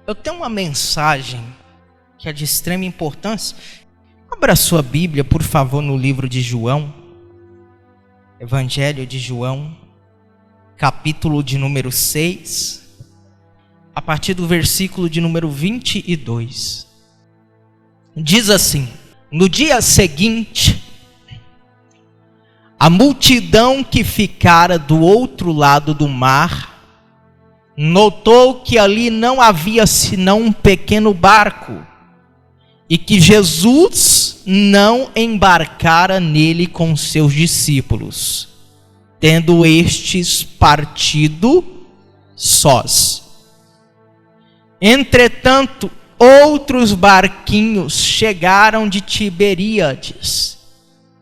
Eu tenho uma mensagem que é de extrema importância. Abra sua Bíblia, por favor, no livro de João, Evangelho de João, capítulo de número 6, a partir do versículo de número 22. Diz assim: no dia seguinte, a multidão que ficara do outro lado do mar notou que ali não havia senão um pequeno barco e que Jesus não embarcara nele com seus discípulos, tendo estes partido sós. Entretanto, outros barquinhos chegaram de Tiberíades,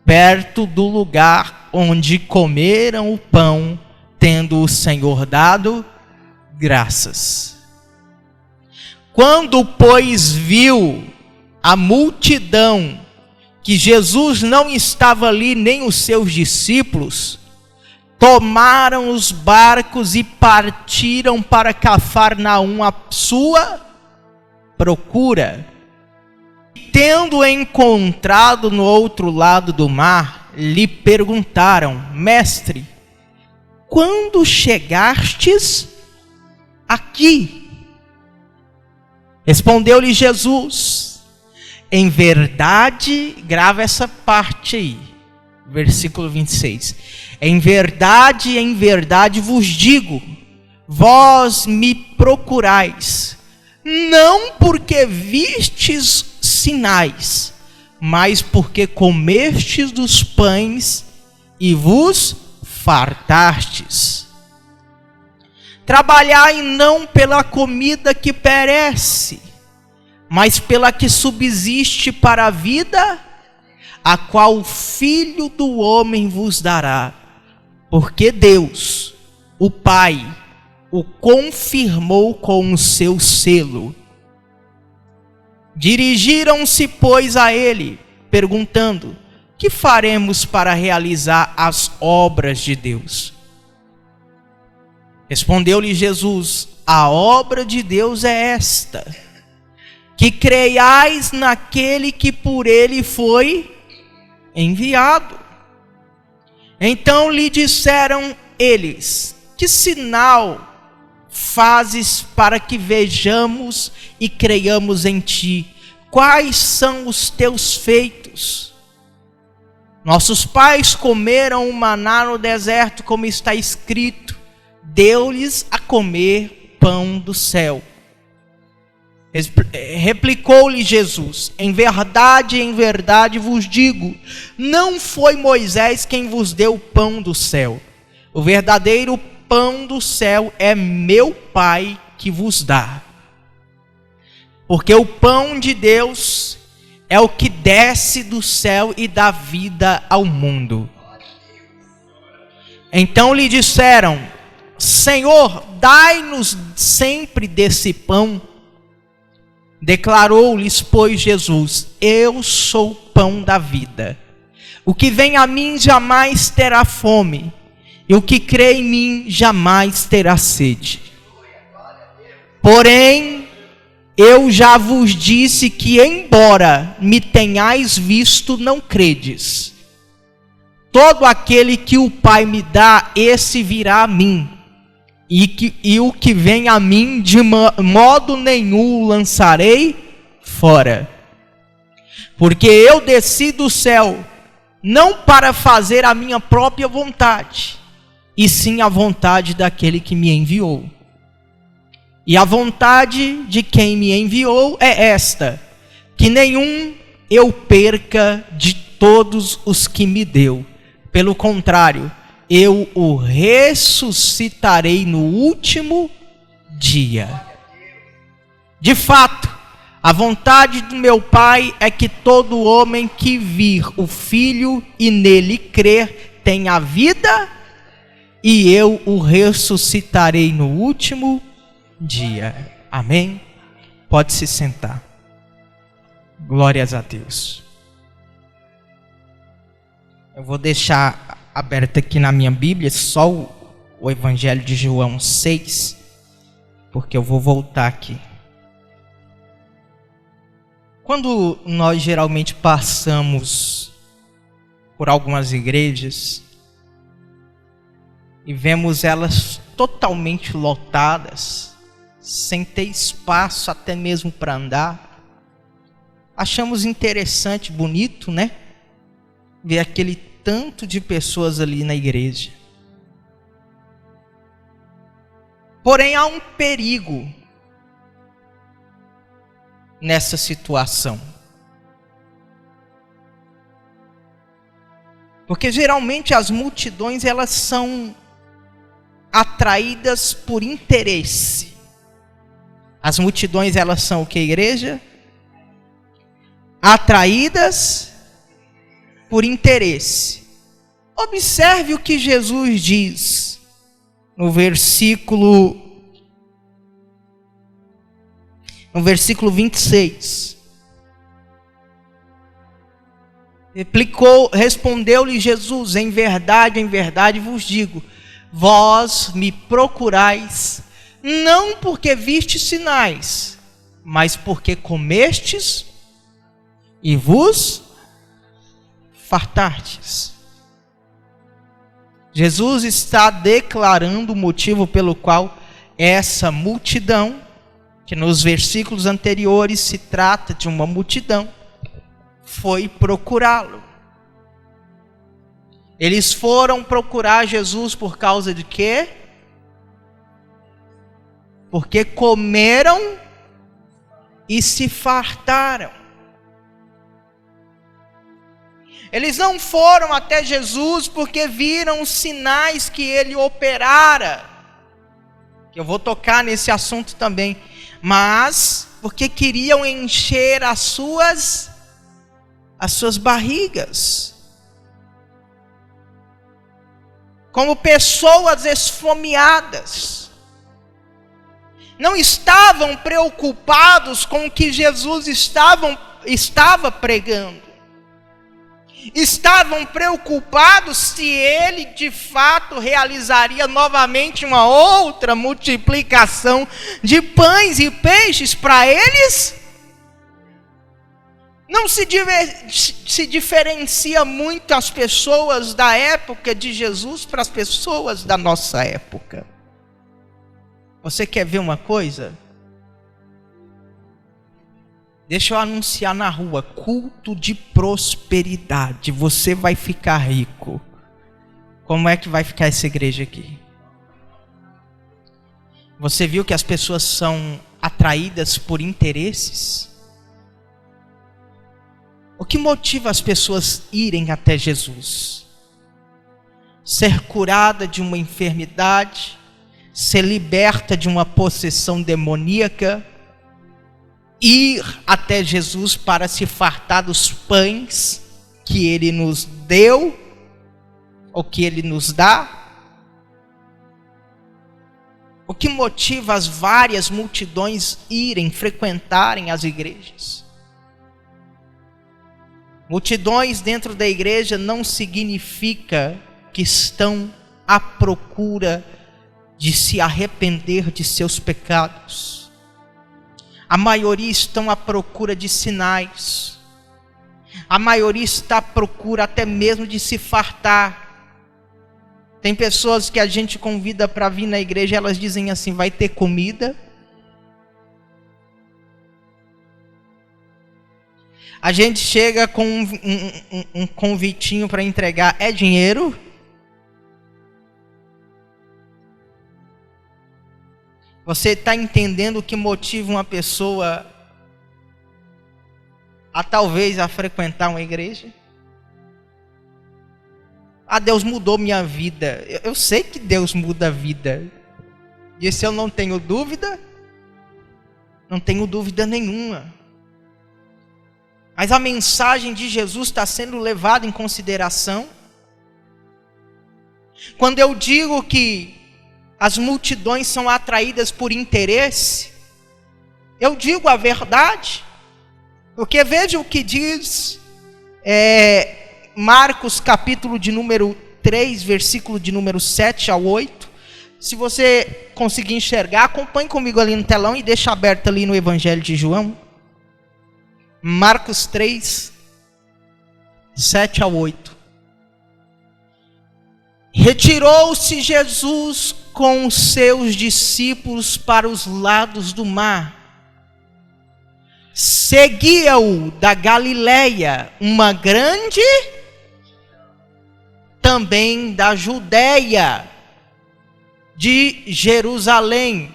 perto do lugar onde comeram o pão, tendo o Senhor dado graças. Quando, pois, viu a multidão que Jesus não estava ali, nem os seus discípulos, tomaram os barcos e partiram para Cafarnaum à sua procura. Tendo encontrado no outro lado do mar, lhe perguntaram: Mestre, quando chegastes aqui? Respondeu-lhe Jesus: em verdade, grava essa parte aí, versículo 26. Em verdade vos digo, vós me procurais, não porque vistes sinais, mas porque comestes dos pães e vos fartastes. Trabalhai não pela comida que perece, mas pela que subsiste para a vida, a qual o Filho do Homem vos dará, porque Deus, o Pai, o confirmou com o seu selo. Dirigiram-se, pois, a ele, perguntando: que faremos para realizar as obras de Deus? Respondeu-lhe Jesus: a obra de Deus é esta, que creiais naquele que por ele foi enviado. Então lhe disseram eles: que sinal fazes para que vejamos e creiamos em ti? Quais são os teus feitos? Nossos pais comeram o maná no deserto, como está escrito: deu-lhes a comer pão do céu. Replicou-lhe Jesus: em verdade vos digo, não foi Moisés quem vos deu o pão do céu. O verdadeiro pão do céu é meu Pai que vos dá. Porque o pão de Deus é o que desce do céu e dá vida ao mundo. Então lhe disseram: Senhor, dai-nos sempre desse pão. Declarou-lhes, pois, Jesus: eu sou o pão da vida. O que vem a mim jamais terá fome, e o que crê em mim jamais terá sede. Porém, eu já vos disse que, embora me tenhais visto, não credes. Todo aquele que o Pai me dá, esse virá a mim. E o que vem a mim, de modo nenhum o lançarei fora. Porque eu desci do céu, não para fazer a minha própria vontade, e sim a vontade daquele que me enviou. E a vontade de quem me enviou é esta: que nenhum eu perca de todos os que me deu. Pelo contrário, eu o ressuscitarei no último dia. De fato, a vontade do meu Pai é que todo homem que vir o Filho e nele crer tenha vida, e eu o ressuscitarei no último dia. Amém? Pode se sentar. Glórias a Deus. Eu vou deixar aberto aqui na minha Bíblia só o Evangelho de João 6, porque eu vou voltar aqui. Quando nós geralmente passamos por algumas igrejas e vemos elas totalmente lotadas, sem ter espaço até mesmo para andar, achamos interessante, bonito, né? Ver aquele tanto de pessoas ali na igreja. Porém, há um perigo nessa situação. Porque geralmente as multidões elas são atraídas por interesse. As multidões elas são o que, igreja? Atraídas por interesse. Observe o que Jesus diz no versículo 26. Respondeu-lhe Jesus: em verdade vos digo, vós me procurais, não porque vistes sinais, mas porque comestes e vos fartastes. Jesus está declarando o motivo pelo qual essa multidão, que nos versículos anteriores se trata de uma multidão, foi procurá-lo. Eles foram procurar Jesus por causa de quê? Porque comeram e se fartaram. Eles não foram até Jesus porque viram os sinais que ele operara. Eu vou tocar nesse assunto também. Mas porque queriam encher as suas barrigas. Como pessoas esfomeadas. Não estavam preocupados com o que Jesus estava pregando. Estavam preocupados se ele de fato realizaria novamente uma outra multiplicação de pães e peixes para eles. Não se diferencia muito as pessoas da época de Jesus para as pessoas da nossa época. Você quer ver uma coisa? Deixa eu anunciar na rua, culto de prosperidade, você vai ficar rico. Como é que vai ficar essa igreja aqui? Você viu que as pessoas são atraídas por interesses? O que motiva as pessoas irem até Jesus? Ser curada de uma enfermidade, ser liberta de uma possessão demoníaca, ir até Jesus para se fartar dos pães que ele nos deu, ou que ele nos dá. O que motiva as várias multidões irem, frequentarem as igrejas? Multidões dentro da igreja não significa que estão à procura de se arrepender de seus pecados. A maioria estão à procura de sinais. A maioria está à procura até mesmo de se fartar. Tem pessoas que a gente convida para vir na igreja, elas dizem assim: vai ter comida? A gente chega com um convitinho para entregar, é dinheiro? Você está entendendo o que motiva uma pessoa a talvez a frequentar uma igreja? Ah, Deus mudou minha vida. Eu sei que Deus muda a vida. Disso eu não tenho dúvida. Não tenho dúvida nenhuma. Mas a mensagem de Jesus está sendo levada em consideração. Quando eu digo que as multidões são atraídas por interesse, eu digo a verdade. Porque veja o que diz Marcos capítulo de número 3, versículo de número 7 ao 8. Se você conseguir enxergar, acompanhe comigo ali no telão e deixa aberto ali no Evangelho de João. Marcos 3, 7 a 8. Retirou-se Jesus com os seus discípulos para os lados do mar. Seguia-o da Galileia uma grande, também da Judéia, de Jerusalém,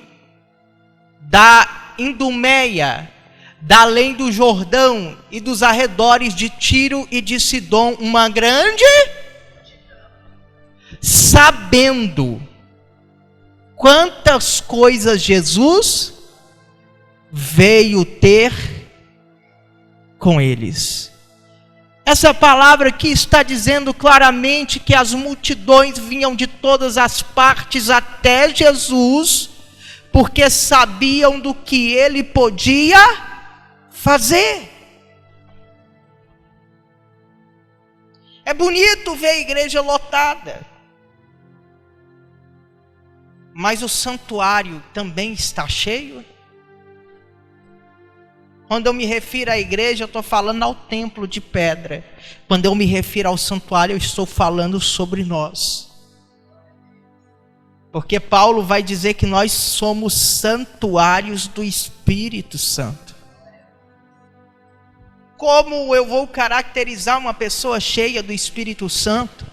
da Idumeia, da além do Jordão e dos arredores de Tiro e de Sidom, uma grande, sabendo quantas coisas Jesus veio ter com eles. Essa palavra aqui está dizendo claramente que as multidões vinham de todas as partes até Jesus, porque sabiam do que ele podia fazer. É bonito ver a igreja lotada, mas o santuário também está cheio. Quando eu me refiro à igreja, eu estou falando ao templo de pedra. Quando eu me refiro ao santuário, eu estou falando sobre nós. Porque Paulo vai dizer que nós somos santuários do Espírito Santo. Como eu vou caracterizar uma pessoa cheia do Espírito Santo?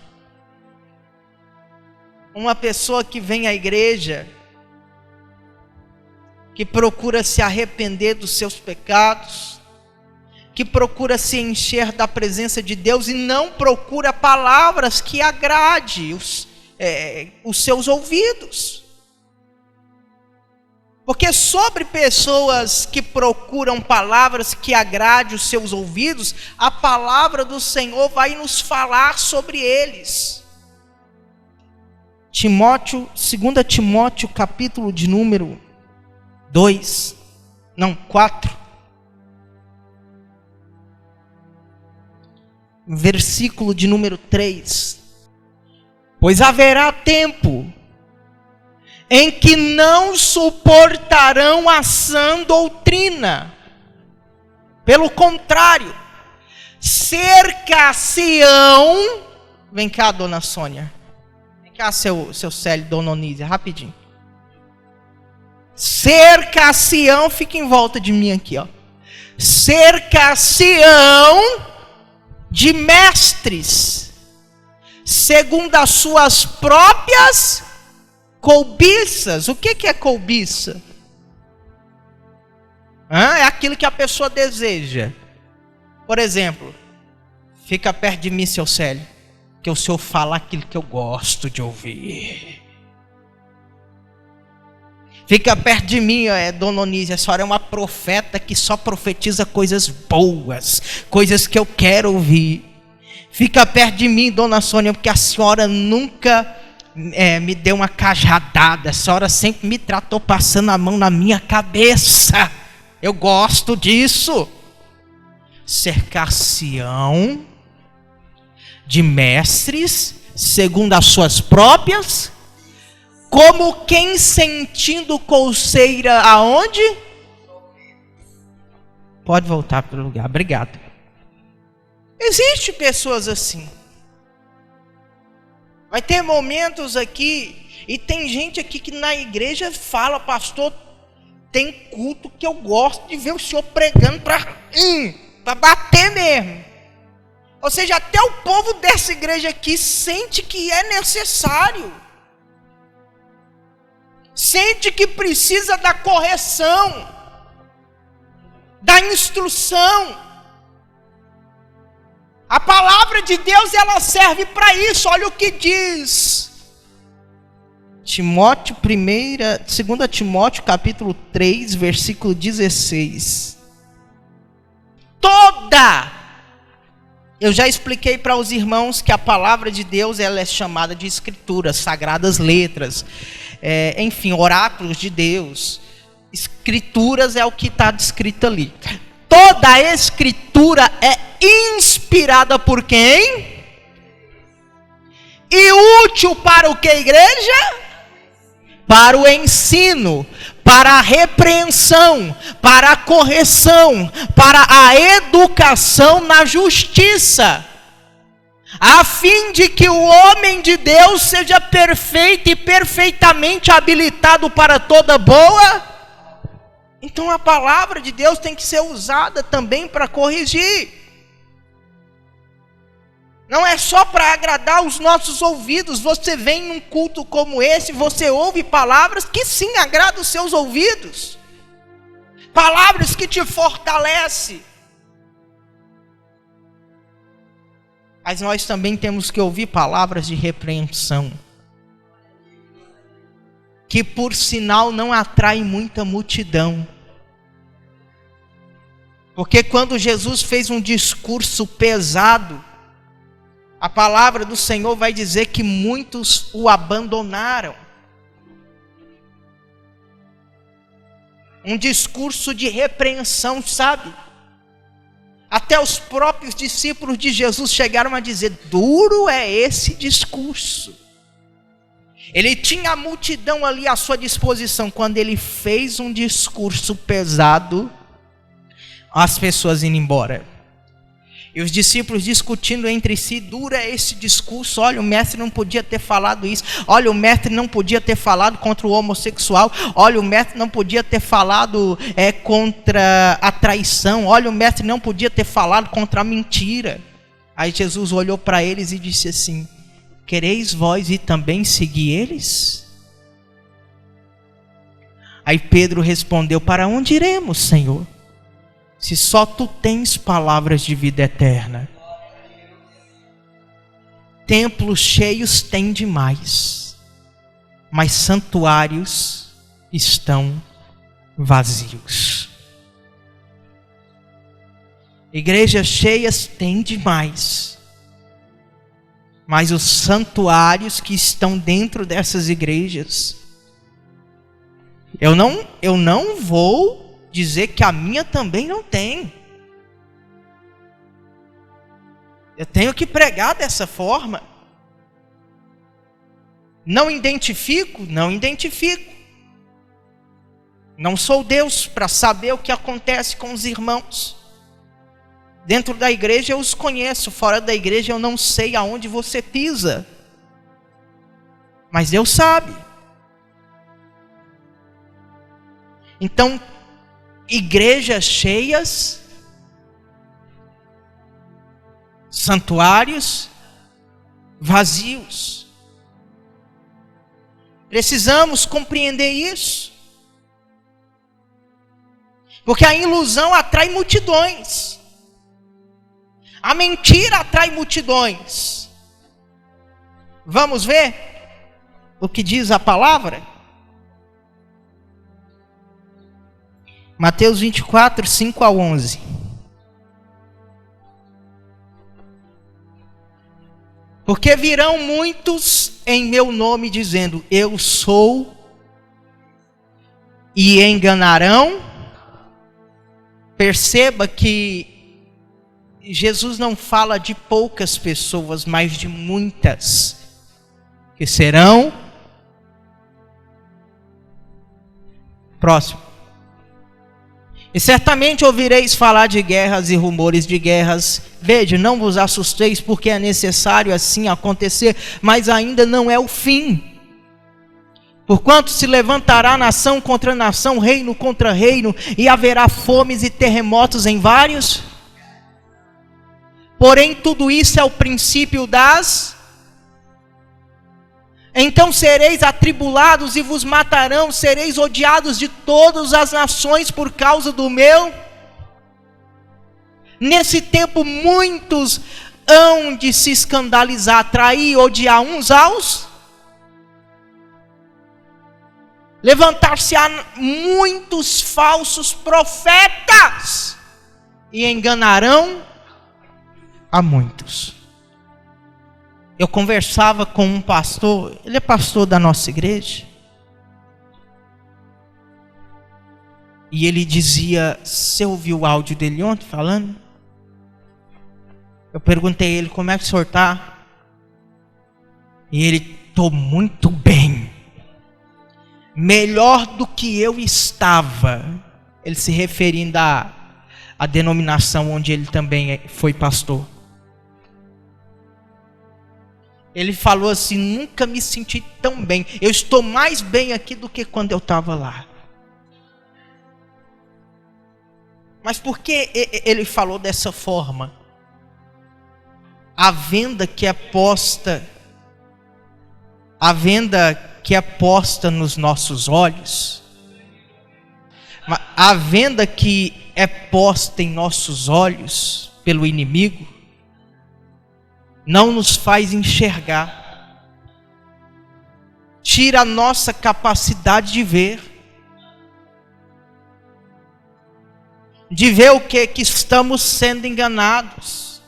Uma pessoa que vem à igreja, que procura se arrepender dos seus pecados, que procura se encher da presença de Deus e não procura palavras que agrade os seus ouvidos. Porque sobre pessoas que procuram palavras que agrade os seus ouvidos, a palavra do Senhor vai nos falar sobre eles. 2 Timóteo, capítulo de número 4. Versículo de número 3. Pois haverá tempo em que não suportarão a sã doutrina. Pelo contrário, cercar-se-ão. Vem cá, dona Sônia. Vem cá, seu Célio, dona Onísia, rapidinho. Cercar-se-ão, fica em volta de mim aqui, ó. Cercar-se-ão de mestres, segundo as suas próprias cobiças. O que é cobiça? É aquilo que a pessoa deseja. Por exemplo, fica perto de mim, seu Célio, que o senhor fala aquilo que eu gosto de ouvir. Fica perto de mim, dona Onísia, a senhora é uma profeta que só profetiza coisas boas, coisas que eu quero ouvir. Fica perto de mim, dona Sônia, porque a senhora nunca me deu uma cajadada, a senhora sempre me tratou passando a mão na minha cabeça. Eu gosto disso. Cercar-se-ão de mestres, segundo as suas próprias, como quem sentindo coceira aonde? Pode voltar para o lugar, obrigado. Existem pessoas assim. Vai ter momentos aqui, e tem gente aqui que na igreja fala, pastor, tem culto que eu gosto de ver o senhor pregando para bater mesmo. Ou seja, até o povo dessa igreja aqui sente que é necessário. Sente que precisa da correção, da instrução. A palavra de Deus, ela serve para isso. Olha o que diz 2 Timóteo capítulo 3, versículo 16. Eu já expliquei para os irmãos que a palavra de Deus, ela é chamada de escrituras, sagradas letras, enfim, oráculos de Deus. Escrituras é o que está descrito ali. Toda a escritura é inspirada por quem? E útil para o que, igreja? Para o ensino, para a repreensão, para a correção, para a educação na justiça, a fim de que o homem de Deus seja perfeito e perfeitamente habilitado para toda boa. Então a palavra de Deus tem que ser usada também para corrigir. Não é só para agradar os nossos ouvidos. Você vem num culto como esse, você ouve palavras que sim agradam os seus ouvidos. Palavras que te fortalecem. Mas nós também temos que ouvir palavras de repreensão, que por sinal não atrai muita multidão. Porque quando Jesus fez um discurso pesado, a palavra do Senhor vai dizer que muitos o abandonaram. Um discurso de repreensão, sabe? Até os próprios discípulos de Jesus chegaram a dizer: duro é esse discurso. Ele tinha a multidão ali à sua disposição. Quando ele fez um discurso pesado, as pessoas indo embora. E os discípulos discutindo entre si: duro é esse discurso. Olha, o mestre não podia ter falado isso. Olha, o mestre não podia ter falado contra o homossexual. Olha, o mestre não podia ter falado contra a traição. Olha, o mestre não podia ter falado contra a mentira. Aí Jesus olhou para eles e disse assim: quereis vós ir também seguir eles? Aí Pedro respondeu: para onde iremos, Senhor? Se só tu tens palavras de vida eterna. Templos cheios tem demais, mas santuários estão vazios. Igrejas cheias tem demais, mas os santuários que estão dentro dessas igrejas, eu não vou dizer que a minha também não tem. Eu tenho que pregar dessa forma. Não identifico. Não sou Deus para saber o que acontece com os irmãos. Dentro da igreja eu os conheço, fora da igreja eu não sei aonde você pisa. Mas Deus sabe. Então, igrejas cheias, santuários vazios. Precisamos compreender isso, porque a ilusão atrai multidões, a mentira atrai multidões. Vamos ver o que diz a palavra? Mateus 24, 5 a 11. Porque virão muitos em meu nome dizendo: eu sou, e enganarão. Perceba que Jesus não fala de poucas pessoas, mas de muitas, que serão. Próximo. E certamente ouvireis falar de guerras e rumores de guerras. Veja, não vos assusteis, porque é necessário assim acontecer, mas ainda não é o fim. Porquanto se levantará nação contra nação, reino contra reino, e haverá fomes e terremotos em vários. Porém, tudo isso é o princípio das... Então sereis atribulados e vos matarão, sereis odiados de todas as nações por causa do meu. Nesse tempo muitos hão de se escandalizar, trair e odiar uns aos. Levantar-se-á muitos falsos profetas e enganarão a muitos. Eu conversava com um pastor, ele é pastor da nossa igreja, e ele dizia: você ouviu o áudio dele ontem falando? Eu perguntei a ele: como é que o senhor está? E ele: estou muito bem. melhor do que eu estava. Ele se referindo à denominação onde ele também foi pastor. Ele falou assim: nunca me senti tão bem. Eu estou mais bem aqui do que quando eu estava lá. Mas por que ele falou dessa forma? A venda que é posta nos nossos olhos, a venda que é posta em nossos olhos pelo inimigo, não nos faz enxergar, tira a nossa capacidade de ver o que estamos sendo enganados,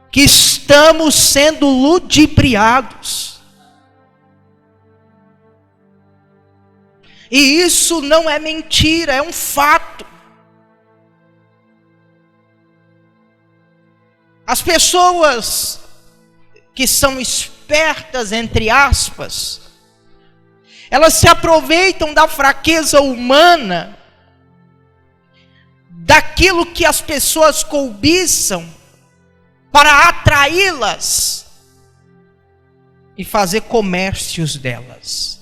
que estamos sendo ludibriados. E isso não é mentira, é um fato. As pessoas que são espertas, entre aspas, elas se aproveitam da fraqueza humana, daquilo que as pessoas cobiçam, para atraí-las e fazer comércios delas.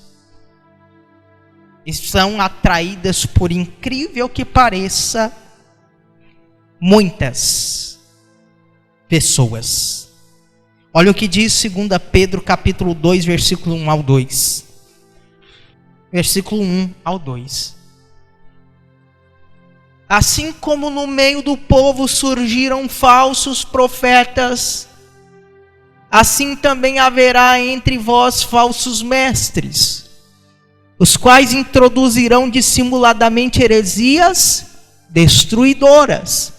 E são atraídas, por incrível que pareça, muitas pessoas. Olha o que diz 2 Pedro capítulo 2, versículo 1 ao 2. Versículo 1 ao 2. Assim como no meio do povo surgiram falsos profetas, assim também haverá entre vós falsos mestres, os quais introduzirão dissimuladamente heresias destruidoras,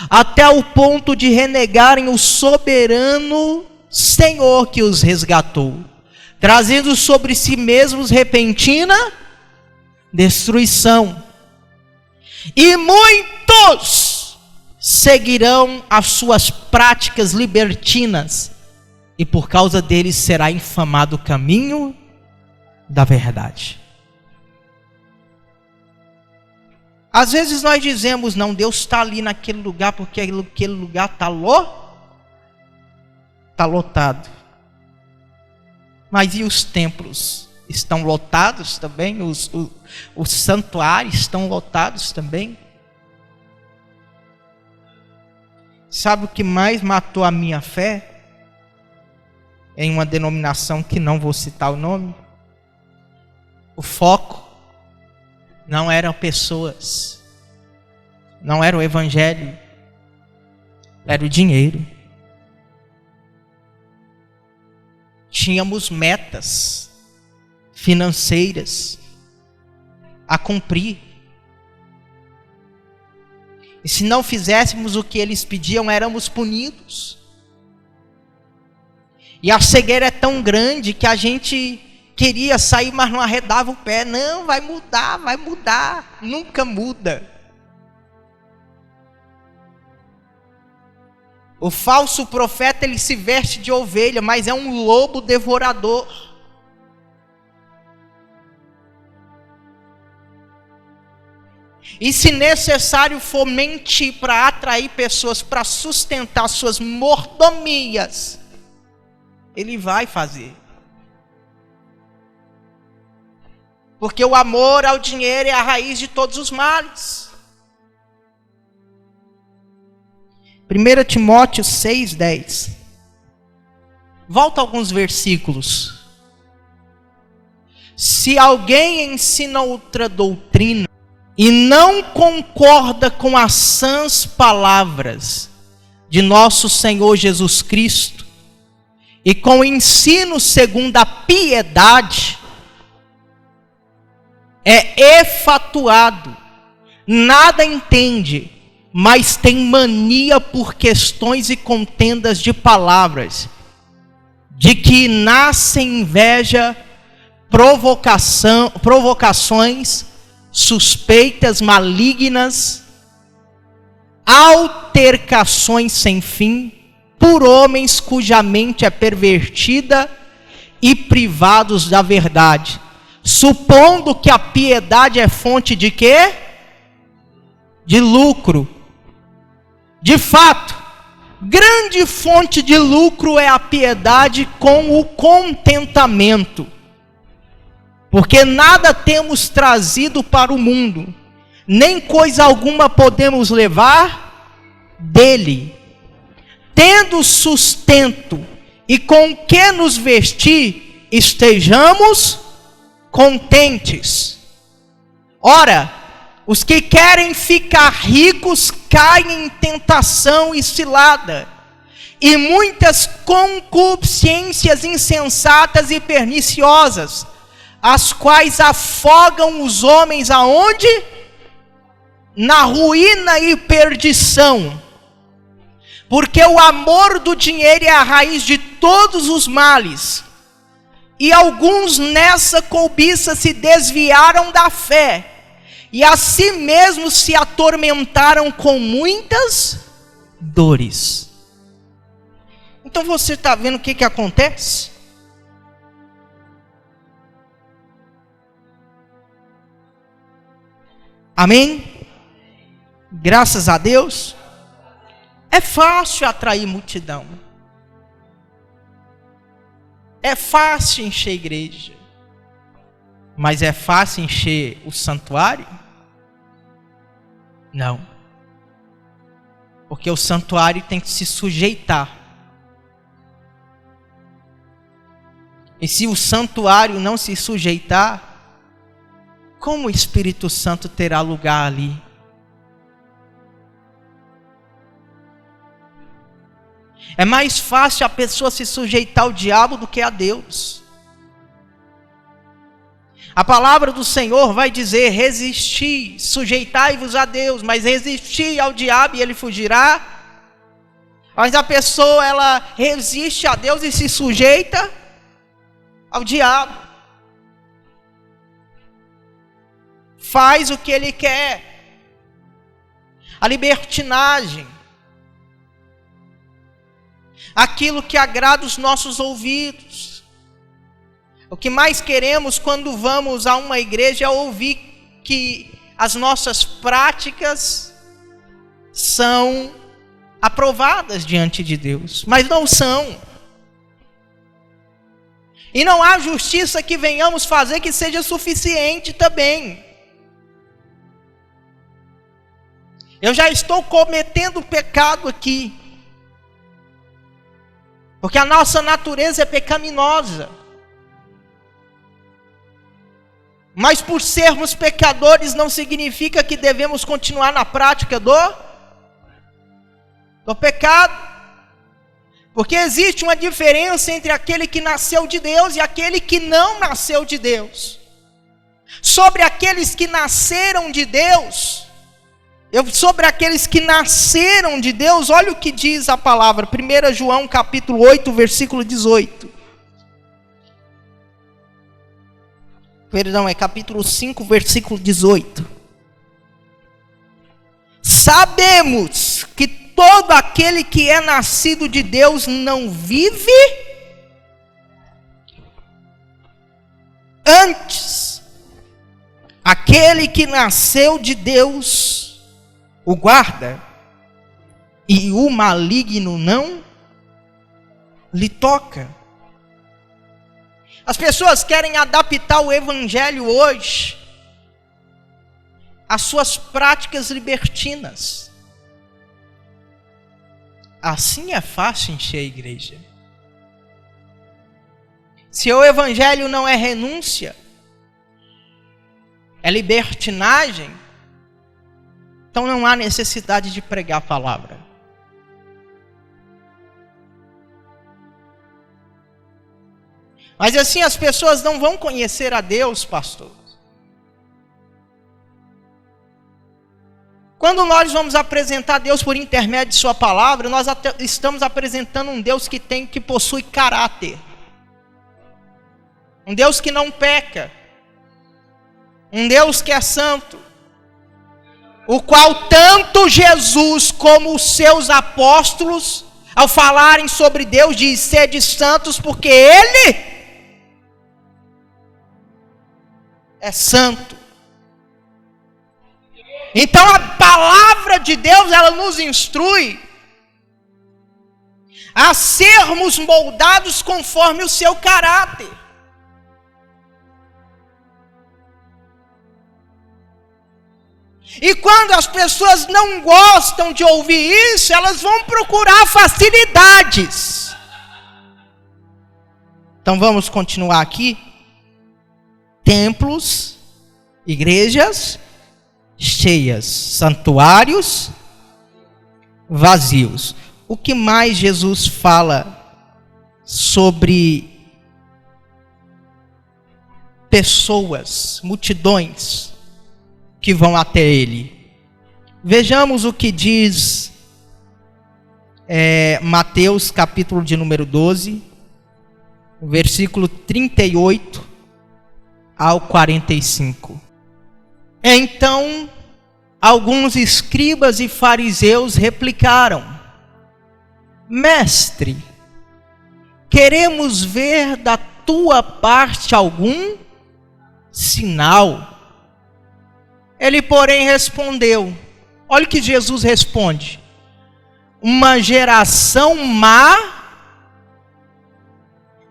até o ponto de renegarem o soberano Senhor que os resgatou, trazendo sobre si mesmos repentina destruição. E muitos seguirão as suas práticas libertinas, e por causa deles será infamado o caminho da verdade. Às vezes nós dizemos: não, Deus está ali naquele lugar porque aquele lugar está lotado. Mas e os templos? Estão lotados também? Os santuários estão lotados também? Sabe o que mais matou a minha fé? Em uma denominação que não vou citar o nome. O foco não eram pessoas, não era o evangelho, era o dinheiro. Tínhamos metas financeiras a cumprir. E se não fizéssemos o que eles pediam, éramos punidos. E a cegueira é tão grande que a gente queria sair, mas não arredava o pé. Não, vai mudar. Nunca muda. O falso profeta, ele se veste de ovelha, mas é um lobo devorador. E se necessário for mentir para atrair pessoas, para sustentar suas mordomias, ele vai fazer. Porque o amor ao dinheiro é a raiz de todos os males. 1 Timóteo 6:10. Volta alguns versículos. Se alguém ensina outra doutrina e não concorda com as sãs palavras de nosso Senhor Jesus Cristo e com o ensino segundo a piedade, é efatuado, nada entende, mas tem mania por questões e contendas de palavras, de que nascem inveja, provocações, suspeitas malignas, altercações sem fim, por homens cuja mente é pervertida e privados da verdade, supondo que a piedade é fonte de quê? De lucro. De fato, grande fonte de lucro é a piedade com o contentamento, porque nada temos trazido para o mundo, nem coisa alguma podemos levar dele. Tendo sustento e com que nos vestir, estejamos contentes. Ora, os que querem ficar ricos caem em tentação e cilada, e muitas concupiscências insensatas e perniciosas, as quais afogam os homens aonde? Na ruína e perdição. Porque o amor do dinheiro é a raiz de todos os males. E alguns nessa cobiça se desviaram da fé, e a si mesmos se atormentaram com muitas dores. Então você está vendo o que acontece? Amém? Graças a Deus. É fácil atrair multidão. É fácil encher a igreja. Mas é fácil encher o santuário? Não. Porque o santuário tem que se sujeitar. E se o santuário não se sujeitar, como o Espírito Santo terá lugar ali? É mais fácil a pessoa se sujeitar ao diabo do que a Deus. A palavra do Senhor vai dizer: resisti, sujeitai-vos a Deus, mas resisti ao diabo e ele fugirá. Mas a pessoa, ela resiste a Deus e se sujeita ao diabo. Faz o que ele quer. A libertinagem. Aquilo que agrada os nossos ouvidos. O que mais queremos quando vamos a uma igreja é ouvir que as nossas práticas são aprovadas diante de Deus, mas não são. E não há justiça que venhamos fazer que seja suficiente também. Eu já estou cometendo pecado aqui, porque a nossa natureza é pecaminosa. Mas por sermos pecadores não significa que devemos continuar na prática do pecado. Porque existe uma diferença entre aquele que nasceu de Deus e aquele que não nasceu de Deus. Sobre aqueles que nasceram de Deus, sobre aqueles que nasceram de Deus, olha o que diz a palavra, 1 João capítulo 8, versículo 18. Perdão, é capítulo 5, versículo 18. Sabemos que todo aquele que é nascido de Deus não vive antes. Aquele que nasceu de Deus o guarda, e o maligno não lhe toca. As pessoas querem adaptar o evangelho hoje às suas práticas libertinas. Assim é fácil encher a igreja. Se o evangelho não é renúncia, é libertinagem, então não há necessidade de pregar a palavra. Mas assim as pessoas não vão conhecer a Deus, pastor. Quando nós vamos apresentar Deus por intermédio de sua palavra, nós estamos apresentando um Deus que possui caráter. Um Deus que não peca. Um Deus que é santo. O qual tanto Jesus como os seus apóstolos, ao falarem sobre Deus, diz: sede santos, porque Ele é santo. Então a palavra de Deus, ela nos instrui a sermos moldados conforme o seu caráter. E quando as pessoas não gostam de ouvir isso, elas vão procurar facilidades. Então vamos continuar aqui. Templos, igrejas cheias, santuários vazios. O que mais Jesus fala sobre pessoas, multidões que vão até ele? Vejamos o que diz Mateus capítulo de número 12, versículo 38 ao 45. Então, alguns escribas e fariseus replicaram: Mestre, queremos ver da tua parte algum sinal. Ele, porém, respondeu, olha o que Jesus responde: uma geração má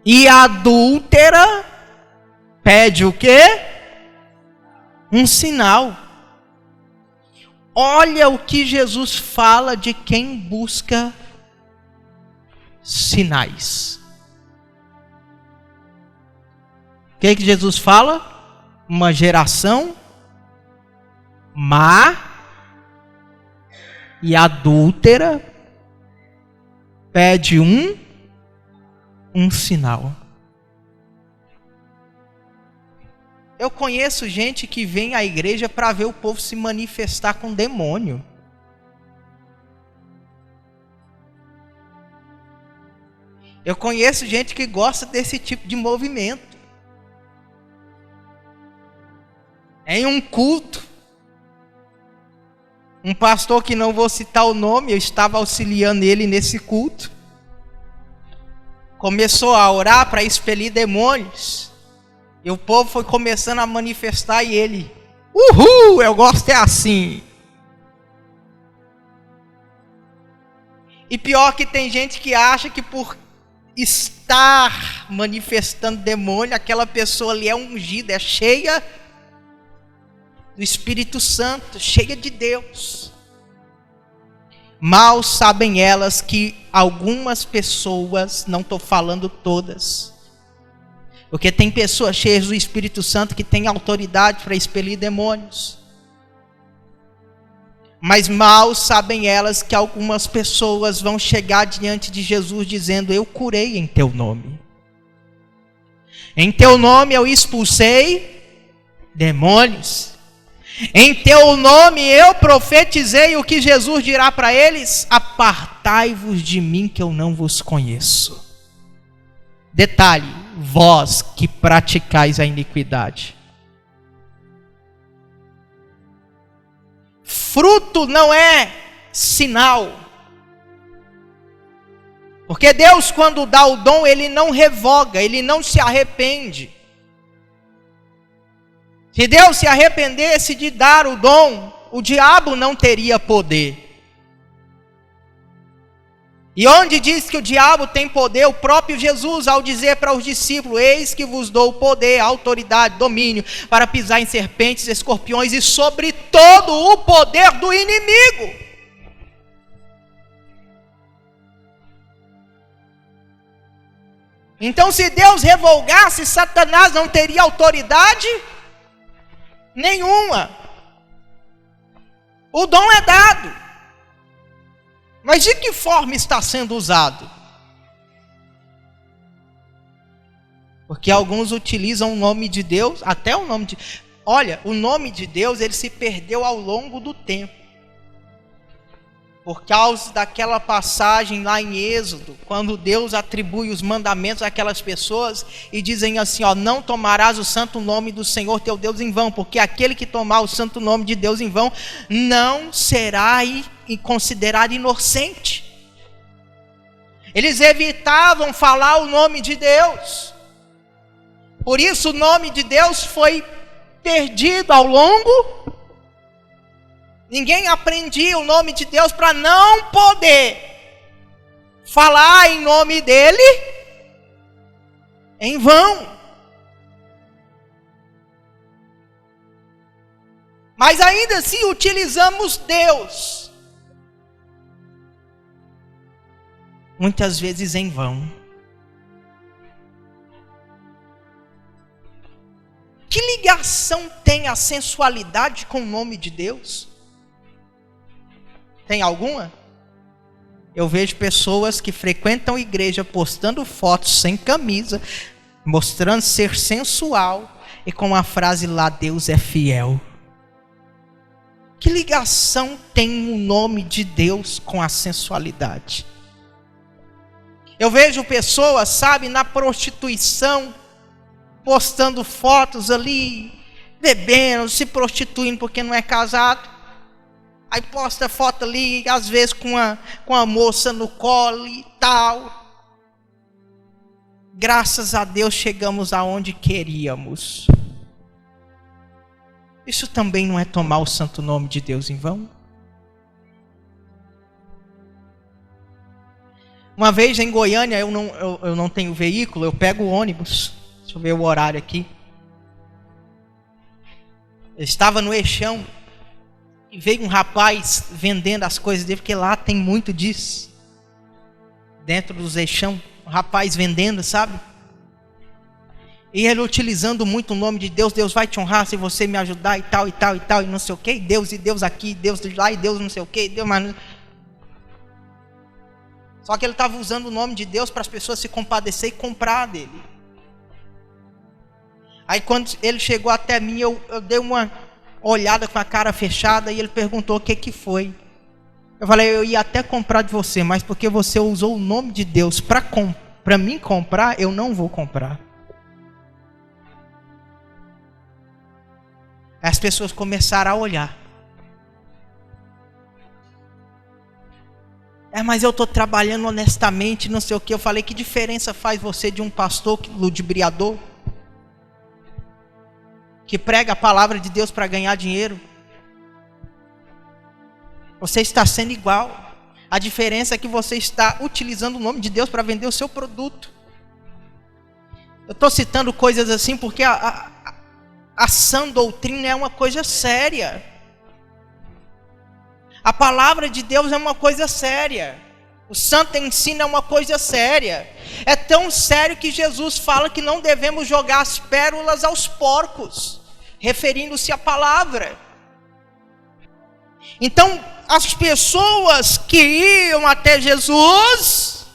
e adúltera pede o quê? Um sinal. Olha o que Jesus fala de quem busca sinais. O que Jesus fala? Uma geração má e adúltera pede um sinal. Eu conheço gente que vem à igreja para ver o povo se manifestar com demônio. Eu conheço gente que gosta desse tipo de movimento. Em um culto, um pastor que não vou citar o nome, eu estava auxiliando ele nesse culto, começou a orar para expelir demônios. E o povo foi começando a manifestar e ele, uhul, eu gosto é assim. E pior que tem gente que acha que por estar manifestando demônio, aquela pessoa ali é ungida, é cheia do Espírito Santo, cheia de Deus. Mal sabem elas que algumas pessoas, não estou falando todas, porque tem pessoas cheias do Espírito Santo que têm autoridade para expelir demônios. Mas mal sabem elas que algumas pessoas vão chegar diante de Jesus dizendo: eu curei em teu nome. Em teu nome eu expulsei demônios. Em teu nome eu profetizei. O que Jesus dirá para eles? Apartai-vos de mim que eu não vos conheço. Detalhe, vós que praticais a iniquidade. Fruto não é sinal. Porque Deus, quando dá o dom, Ele não revoga, Ele não se arrepende. Se Deus se arrependesse de dar o dom, o diabo não teria poder. E onde diz que o diabo tem poder, o próprio Jesus, ao dizer para os discípulos: eis que vos dou poder, autoridade, domínio, para pisar em serpentes, escorpiões e sobre todo o poder do inimigo. Então, se Deus revogasse, Satanás não teria autoridade nenhuma. O dom é dado. Mas de que forma está sendo usado? Porque alguns utilizam o nome de Deus, até o nome de... Olha, o nome de Deus, ele se perdeu ao longo do tempo. Por causa daquela passagem lá em Êxodo, quando Deus atribui os mandamentos àquelas pessoas e dizem assim, ó: não tomarás o santo nome do Senhor teu Deus em vão, porque aquele que tomar o santo nome de Deus em vão não será considerado inocente. Eles evitavam falar o nome de Deus. Por isso o nome de Deus foi perdido ao longo. Ninguém aprendia o nome de Deus para não poder falar em nome dele em vão. Mas ainda assim utilizamos Deus, muitas vezes em vão. Que ligação tem a sensualidade com o nome de Deus? Tem alguma? Eu vejo pessoas que frequentam a igreja postando fotos sem camisa, mostrando ser sensual e com a frase lá, Deus é fiel. Que ligação tem o nome de Deus com a sensualidade? Eu vejo pessoas, sabe, na prostituição, postando fotos ali, bebendo, se prostituindo porque não é casado. Aí posta foto ali, às vezes com a moça no colo e tal. Graças a Deus chegamos aonde queríamos. Isso também não é tomar o santo nome de Deus em vão? Uma vez em Goiânia, eu não tenho veículo, eu pego o ônibus. Deixa eu ver o horário aqui. Eu estava no Eixão e veio um rapaz vendendo as coisas dele, porque lá tem muito disso. Dentro dos Eixão, um rapaz vendendo, sabe? E ele utilizando muito o nome de Deus, Deus vai te honrar se você me ajudar e tal, e tal, e tal, e não sei o que, e Deus aqui, Deus lá, e Deus não sei o que, Deus mais... Só que ele estava usando o nome de Deus para as pessoas se compadecer e comprar dele. Aí quando ele chegou até mim, eu dei uma olhada com a cara fechada, e ele perguntou o que foi. Eu falei, eu ia até comprar de você, mas porque você usou o nome de Deus para mim comprar, eu não vou comprar. As pessoas começaram a olhar. Mas eu estou trabalhando honestamente, não sei o que. Eu falei, que diferença faz você de um pastor ludibriador? Que prega a palavra de Deus para ganhar dinheiro? Você está sendo igual. A diferença é que você está utilizando o nome de Deus para vender o seu produto. Eu estou citando coisas assim porque a sã doutrina é uma coisa séria. A palavra de Deus é uma coisa séria. O santo ensino é uma coisa séria. É tão sério que Jesus fala que não devemos jogar as pérolas aos porcos, referindo-se à palavra. Então, as pessoas que iam até Jesus,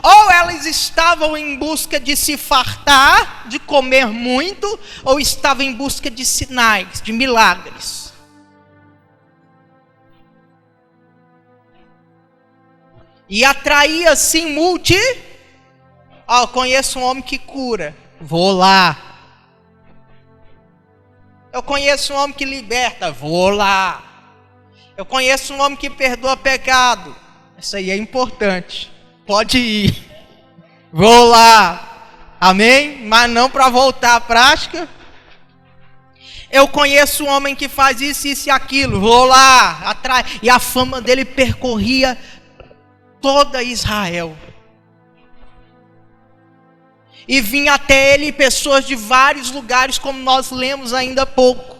ou elas estavam em busca de se fartar, de comer muito, ou estavam em busca de sinais, de milagres. E atraía assim eu conheço um homem que cura, vou lá. Eu conheço um homem que liberta, vou lá. Eu conheço um homem que perdoa pecado, isso aí é importante. Pode ir, vou lá, amém? Mas não para voltar à prática. Eu conheço um homem que faz isso, isso e aquilo, vou lá, atrás. E a fama dele percorria toda Israel. E vinha até ele pessoas de vários lugares, como nós lemos ainda há pouco.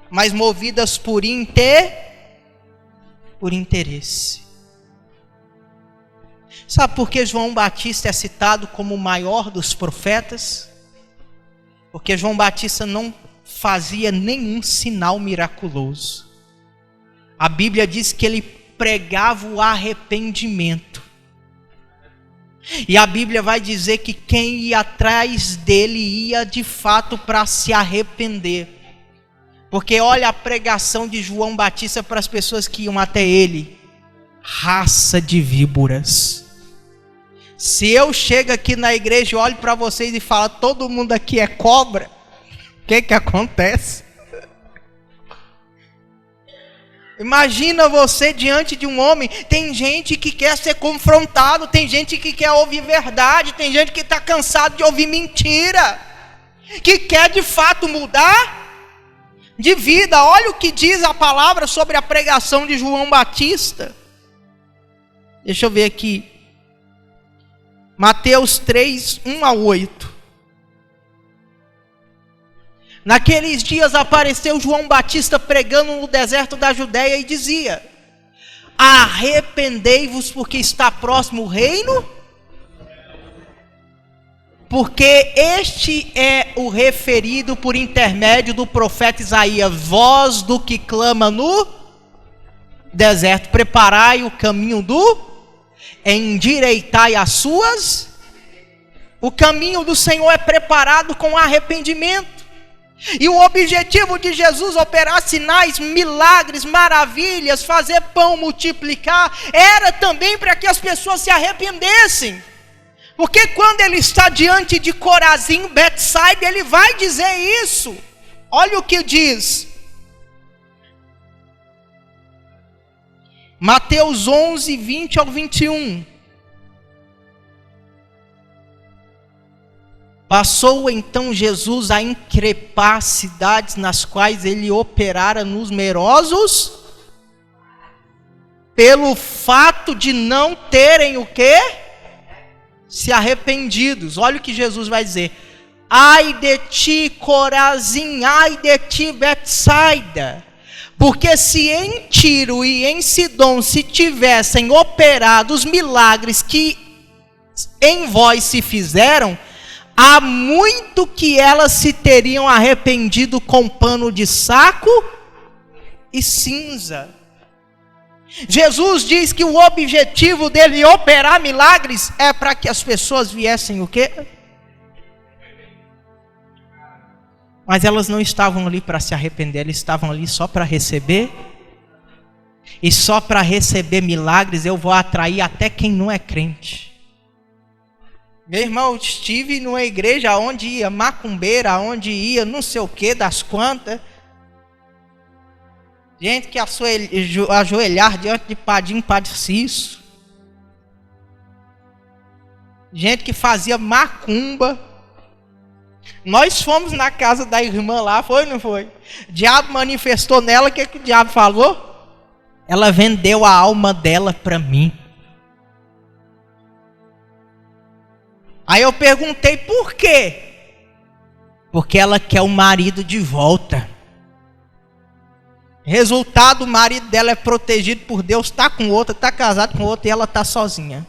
Mas movidas por interesse. Sabe por que João Batista é citado como o maior dos profetas? Porque João Batista não fazia nenhum sinal miraculoso. A Bíblia diz que ele pregava o arrependimento. E a Bíblia vai dizer que quem ia atrás dele ia de fato para se arrepender. Porque olha a pregação de João Batista para as pessoas que iam até ele. Raça de víboras. Se eu chego aqui na igreja e olho para vocês e falo, todo mundo aqui é cobra, o que acontece? Imagina você diante de um homem. Tem gente que quer ser confrontado, tem gente que quer ouvir verdade, tem gente que está cansado de ouvir mentira. que quer de fato mudar de vida. Olha o que diz a palavra sobre a pregação de João Batista. Deixa eu ver aqui. Mateus 3, 1-8. Naqueles dias apareceu João Batista pregando no deserto da Judéia e dizia: arrependei-vos, porque está próximo o reino. Porque este é o referido por intermédio do profeta Isaías: voz do que clama no deserto, preparai o caminho endireitai as suas. O caminho do Senhor é preparado com arrependimento. E o objetivo de Jesus operar sinais, milagres, maravilhas, fazer pão multiplicar, era também para que as pessoas se arrependessem. Porque quando ele está diante de Corazim, Betsaida, ele vai dizer isso. Olha o que diz. Mateus 11, 20-21. Passou então Jesus a increpar cidades nas quais ele operara numerosos, pelo fato de não terem o quê? Se arrependidos. Olha o que Jesus vai dizer: ai de ti, Corazim, ai de ti, Betsaida, porque se em Tiro e em Sidom se tivessem operado os milagres que em vós se fizeram, há muito que elas se teriam arrependido com pano de saco e cinza. Jesus diz que o objetivo dele operar milagres é para que as pessoas viessem o quê? Mas elas não estavam ali para se arrepender, elas estavam ali só para receber. E só para receber milagres eu vou atrair até quem não é crente. Meu irmão, eu estive numa igreja onde ia macumbeira, onde ia não sei o que das quantas. Gente que ajoelhar diante de Padim Padeciço. Gente que fazia macumba. Nós fomos na casa da irmã lá, foi ou não foi? O diabo manifestou nela, o que o diabo falou? Ela vendeu a alma dela para mim. Aí eu perguntei por quê? Porque ela quer o marido de volta. Resultado, o marido dela é protegido por Deus, está com outra, está casado com outra e ela está sozinha.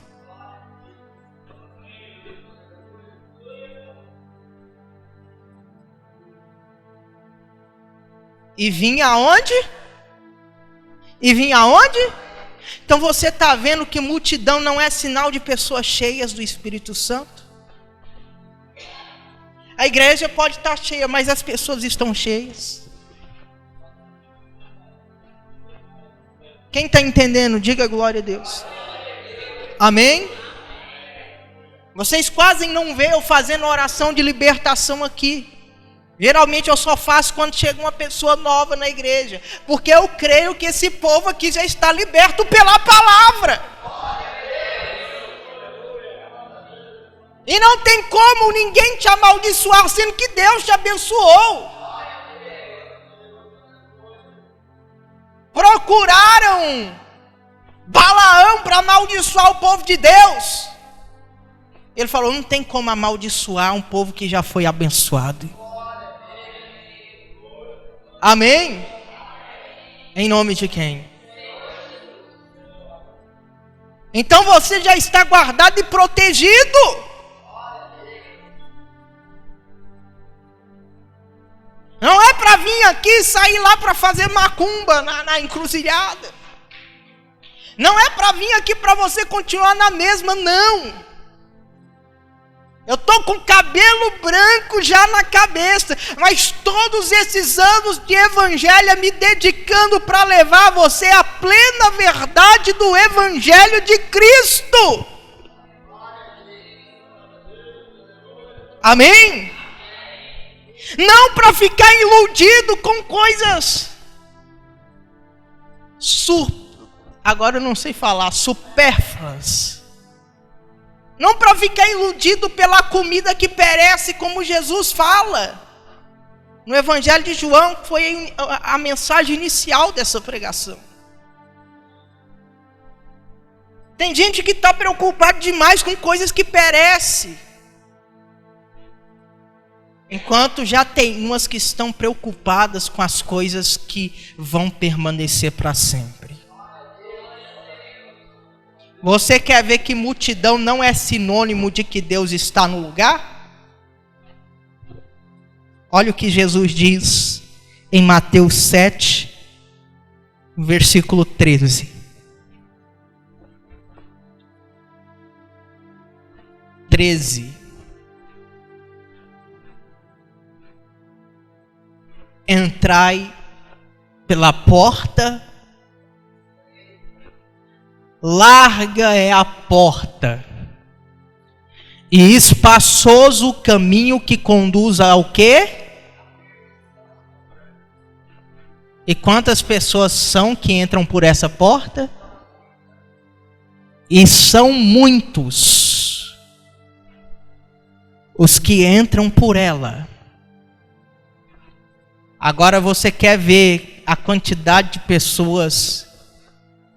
E vinha aonde? E vinha aonde? Então você está vendo que multidão não é sinal de pessoas cheias do Espírito Santo? A igreja pode estar cheia, mas as pessoas estão cheias. Quem está entendendo, diga glória a Deus. Amém? Vocês quase não veem eu fazendo oração de libertação aqui. Geralmente eu só faço quando chega uma pessoa nova na igreja. Porque eu creio que esse povo aqui já está liberto pela palavra. E não tem como ninguém te amaldiçoar, sendo que Deus te abençoou. Procuraram Balaão para amaldiçoar o povo de Deus. Ele falou: não tem como amaldiçoar um povo que já foi abençoado. Amém? Em nome de quem? Então você já está guardado e protegido. Não é para vir aqui e sair lá para fazer macumba na encruzilhada. Não é para vir aqui para você continuar na mesma, não. Eu estou com cabelo branco já na cabeça, mas todos esses anos de evangelho me dedicando para levar você à plena verdade do evangelho de Cristo. Amém? Não para ficar iludido com coisas agora eu não sei falar, supérfluas. Não para ficar iludido pela comida que perece, como Jesus fala no Evangelho de João, que foi a mensagem inicial dessa pregação. Tem gente que está preocupada demais com coisas que perecem, enquanto já tem umas que estão preocupadas com as coisas que vão permanecer para sempre. Você quer ver que multidão não é sinônimo de que Deus está no lugar? Olha o que Jesus diz em Mateus 7, versículo 13. 13. Entrai pela porta, larga é a porta, e espaçoso o caminho que conduz ao quê? E quantas pessoas são que entram por essa porta? E são muitos os que entram por ela. Agora você quer ver a quantidade de pessoas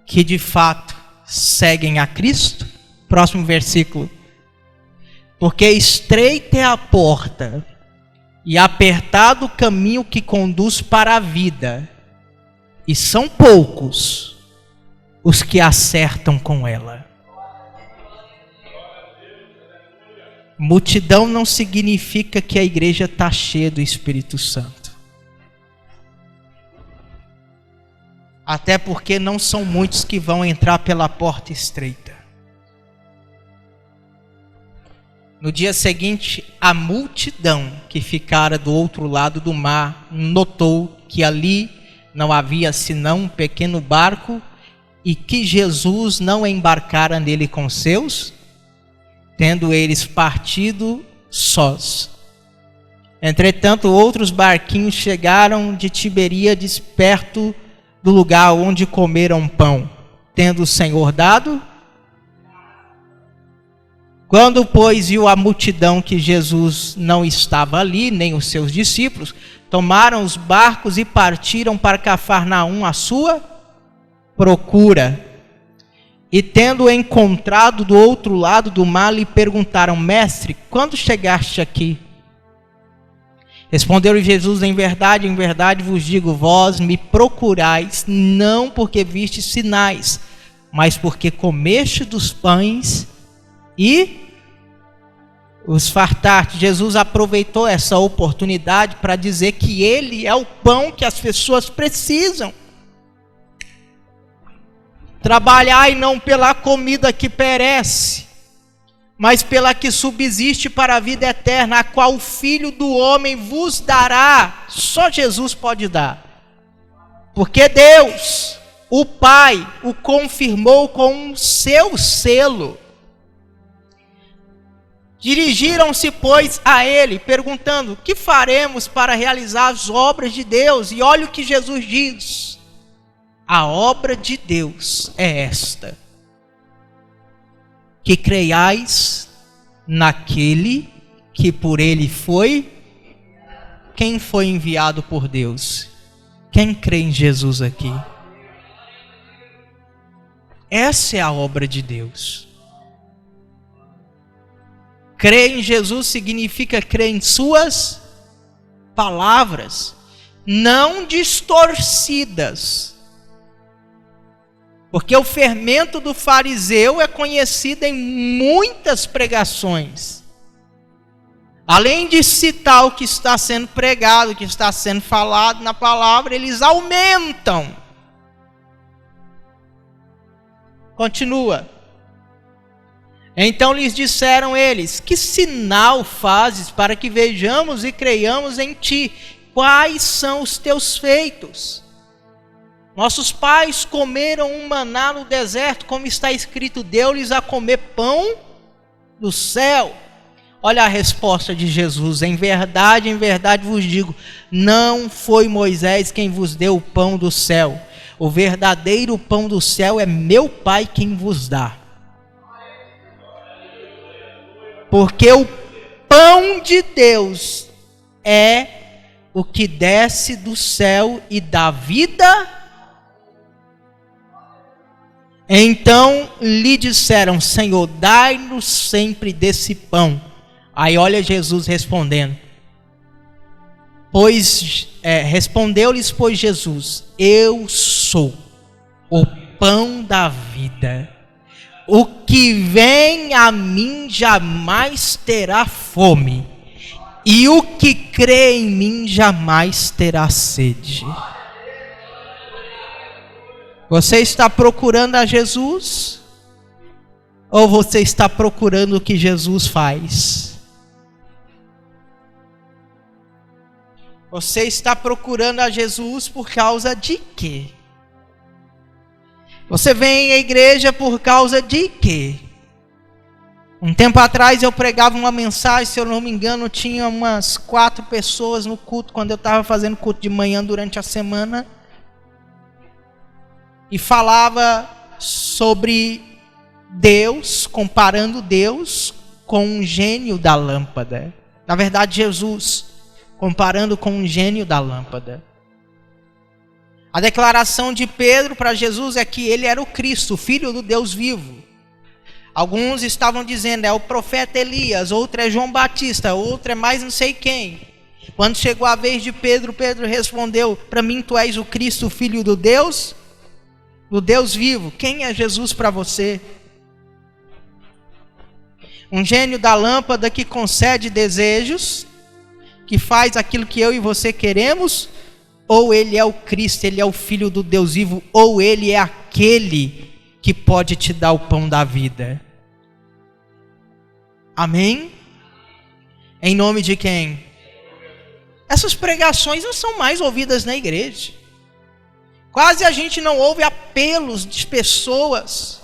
que de fato seguem a Cristo? Próximo versículo. Porque estreita é a porta e apertado o caminho que conduz para a vida, e são poucos os que acertam com ela. Multidão não significa que a igreja está cheia do Espírito Santo. Até porque não são muitos que vão entrar pela porta estreita. No dia seguinte, a multidão que ficara do outro lado do mar notou que ali não havia senão um pequeno barco e que Jesus não embarcara nele com seus, tendo eles partido sós. Entretanto, outros barquinhos chegaram de Tiberíades, perto do lugar onde comeram pão, tendo o Senhor dado. Quando, pois, viu a multidão que Jesus não estava ali, nem os seus discípulos, tomaram os barcos e partiram para Cafarnaum à sua procura. E tendo encontrado do outro lado do mar, lhe perguntaram: Mestre, quando chegaste aqui? Respondeu-lhe Jesus: em verdade vos digo, vós me procurais, não porque vistes sinais, mas porque comeste dos pães e os fartaste. Jesus aproveitou essa oportunidade para dizer que ele é o pão que as pessoas precisam. Trabalhai não pela comida que perece, mas pela que subsiste para a vida eterna, a qual o Filho do Homem vos dará. Só Jesus pode dar. Porque Deus, o Pai, o confirmou com o seu selo. Dirigiram-se, pois, a ele, perguntando: que faremos para realizar as obras de Deus? E olha o que Jesus diz: a obra de Deus é esta, que creiais naquele que por ele foi. Quem foi enviado por Deus? Quem crê em Jesus aqui? Essa é a obra de Deus. Crer em Jesus significa crer em suas palavras, não distorcidas. Porque o fermento do fariseu é conhecido em muitas pregações. Além de citar o que está sendo pregado, o que está sendo falado na palavra, eles aumentam. Continua. Então lhes disseram eles: que sinal fazes para que vejamos e creiamos em ti? Quais são os teus feitos? Nossos pais comeram um maná no deserto, como está escrito: deu-lhes a comer pão do céu. Olha a resposta de Jesus: em verdade vos digo, não foi Moisés quem vos deu o pão do céu. O verdadeiro pão do céu é meu Pai quem vos dá. Porque o pão de Deus é o que desce do céu e dá vida. Então lhe disseram: Senhor, dai-nos sempre desse pão. Aí olha Jesus respondendo. Respondeu-lhes, pois, Jesus: eu sou o pão da vida. O que vem a mim jamais terá fome, e o que crê em mim jamais terá sede. Você está procurando a Jesus? Ou você está procurando o que Jesus faz? Você está procurando a Jesus por causa de quê? Você vem à igreja por causa de quê? Um tempo atrás eu pregava uma mensagem, se eu não me engano, tinha umas 4 pessoas no culto, quando eu estava fazendo culto de manhã durante a semana. E falava sobre Deus, comparando Deus com um gênio da lâmpada. Na verdade, Jesus, comparando com um gênio da lâmpada. A declaração de Pedro para Jesus é que ele era o Cristo, o Filho do Deus vivo. Alguns estavam dizendo, é o profeta Elias, outro é João Batista, outro é mais não sei quem. Quando chegou a vez de Pedro, Pedro respondeu: para mim tu és o Cristo, o Filho do Deus vivo. Quem é Jesus para você? Um gênio da lâmpada que concede desejos, que faz aquilo que eu e você queremos? Ou ele é o Cristo, ele é o Filho do Deus vivo, ou ele é aquele que pode te dar o pão da vida? Amém? Em nome de quem? Essas pregações não são mais ouvidas na igreja. Quase a gente não ouve apelos de pessoas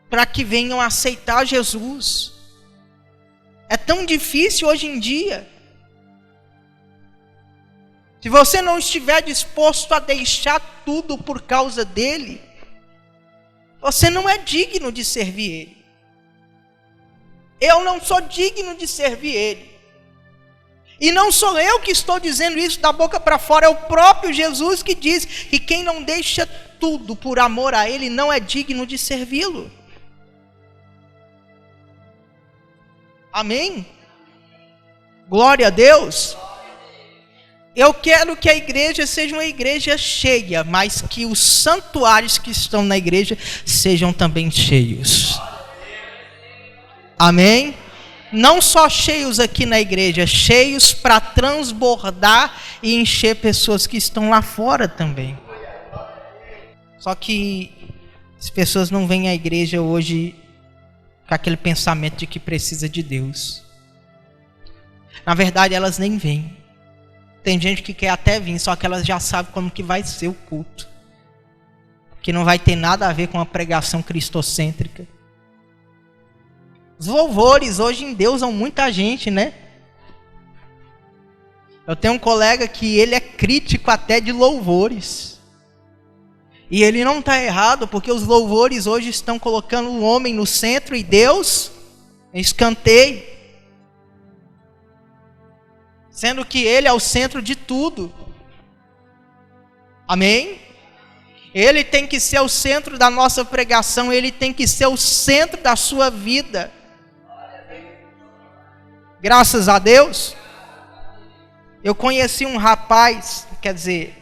para que venham aceitar Jesus. É tão difícil hoje em dia. Se você não estiver disposto a deixar tudo por causa dele, você não é digno de servir ele. Eu não sou digno de servir ele. E não sou eu que estou dizendo isso da boca para fora, é o próprio Jesus que diz que quem não deixa tudo por amor a ele não é digno de servi-lo. Amém? Glória a Deus. Eu quero que a igreja seja uma igreja cheia, mas que os santuários que estão na igreja sejam também cheios. Amém? Não só cheios aqui na igreja, cheios para transbordar e encher pessoas que estão lá fora também. Só que as pessoas não vêm à igreja hoje com aquele pensamento de que precisa de Deus. Na verdade, elas nem vêm. Tem gente que quer até vir, só que elas já sabem como que vai ser o culto. Que não vai ter nada a ver com a pregação cristocêntrica. Os louvores hoje endeusam muita gente, né? Eu tenho um colega que ele é crítico até de louvores. E ele não está errado, porque os louvores hoje estão colocando o homem no centro e Deus em escanteio. Sendo que ele é o centro de tudo. Amém? Ele tem que ser o centro da nossa pregação, ele tem que ser o centro da sua vida. Graças a Deus. Eu conheci um rapaz, quer dizer,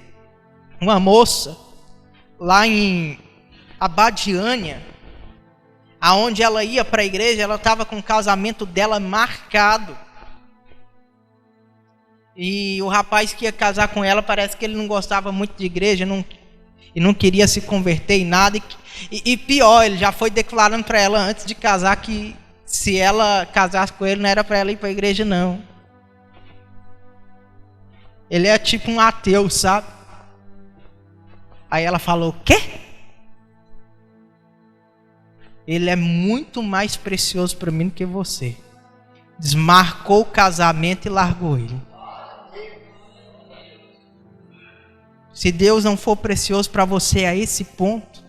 uma moça, lá em Abadiânia, aonde ela ia para a igreja, ela estava com o casamento dela marcado. E o rapaz que ia casar com ela, parece que ele não gostava muito de igreja, e não queria se converter em nada. E pior, ele já foi declarando para ela antes de casar que se ela casasse com ele, não era para ela ir para a igreja, não. Ele é tipo um ateu, sabe? Aí ela falou: o quê? Ele é muito mais precioso para mim do que você. Desmarcou o casamento e largou ele. Se Deus não for precioso para você a esse ponto,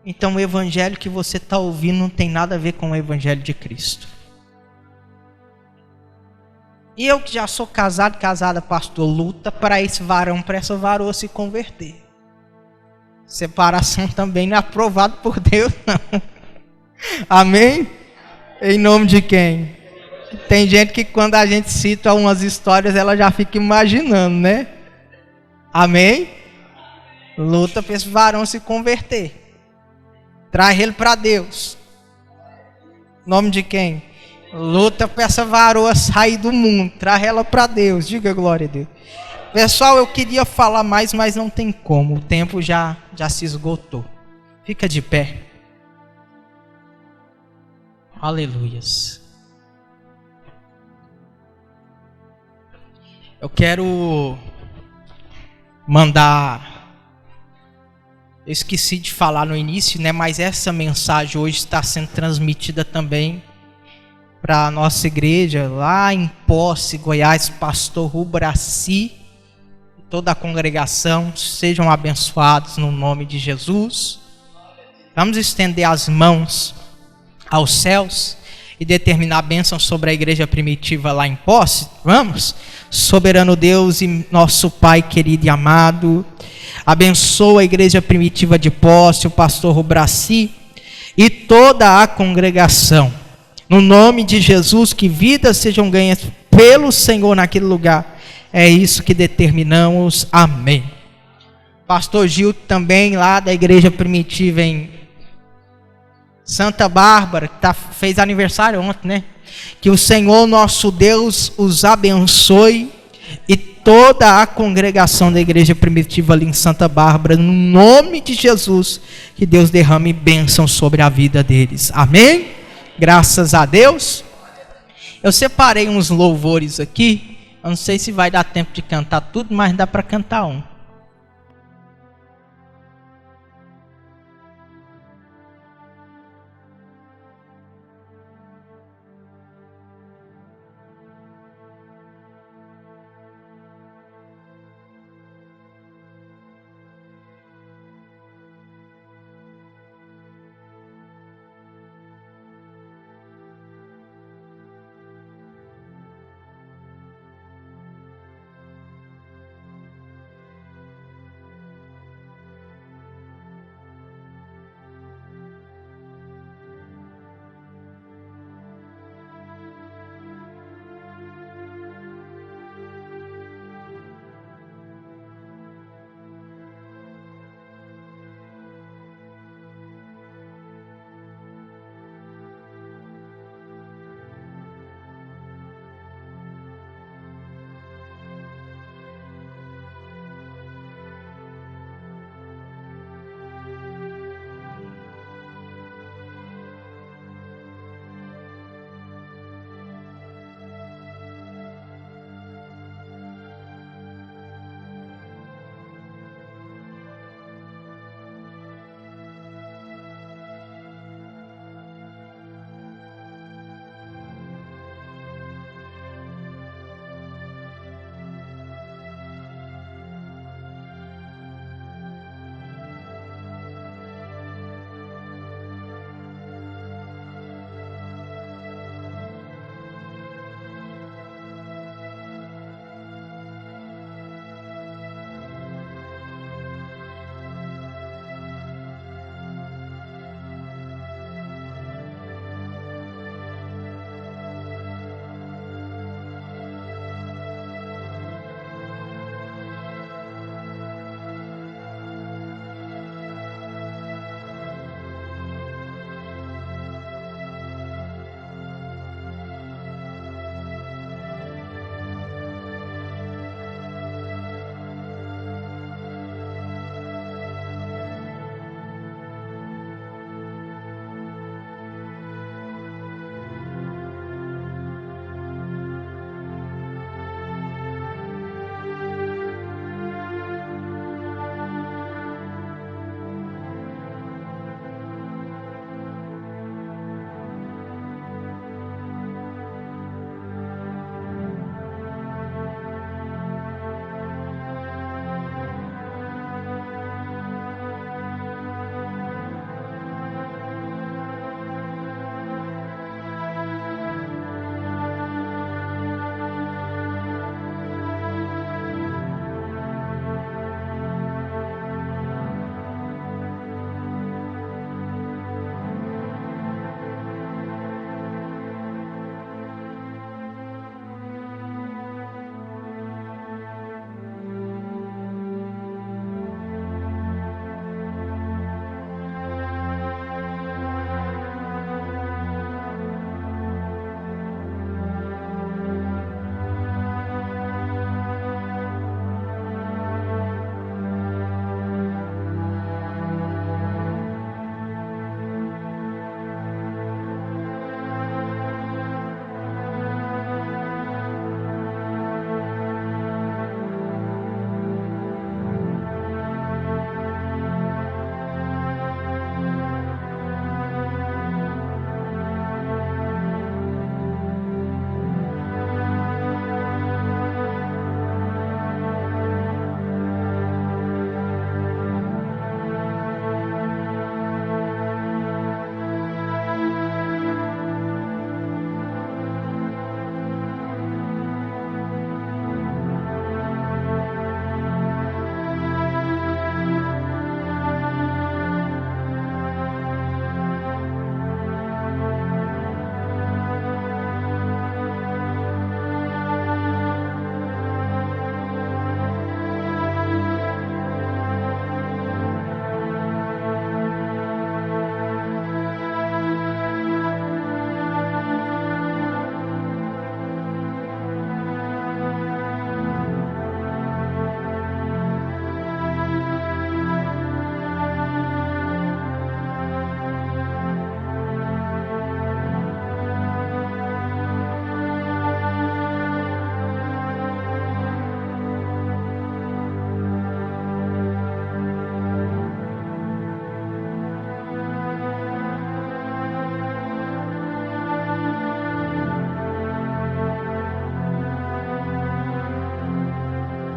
então o evangelho que você está ouvindo não tem nada a ver com o evangelho de Cristo. E eu que já sou casada, pastor, luta para esse varão, para essa varoa se converter. Separação também não é aprovado por Deus, não. Amém? Em nome de quem? Tem gente que quando a gente cita umas histórias, ela já fica imaginando, né? Amém? Luta para esse varão se converter. Traz ele para Deus. Em nome de quem? Luta para essa varoa sair do mundo. Traz ela para Deus. Diga glória a Deus. Pessoal, eu queria falar mais, mas não tem como. O tempo já se esgotou. Fica de pé. Aleluias. Eu quero mandar... Eu esqueci de falar no início, né? Mas essa mensagem hoje está sendo transmitida também para a nossa igreja, lá em Posse, Goiás, pastor Rubraci, toda a congregação, sejam abençoados no nome de Jesus. Vamos estender as mãos aos céus e determinar a bênção sobre a igreja primitiva lá em Posse. Vamos? Soberano Deus e nosso Pai querido e amado, abençoa a igreja primitiva de Posse, o pastor Rubraci e toda a congregação. No nome de Jesus, que vidas sejam ganhas pelo Senhor naquele lugar. É isso que determinamos. Amém. Pastor Gil também lá da igreja primitiva em Santa Bárbara, que fez aniversário ontem, né? Que o Senhor nosso Deus os abençoe e toda a congregação da igreja primitiva ali em Santa Bárbara, no nome de Jesus, que Deus derrame bênção sobre a vida deles. Amém? Graças a Deus. Eu separei uns louvores aqui. Eu não sei se vai dar tempo de cantar tudo, mas dá para cantar um.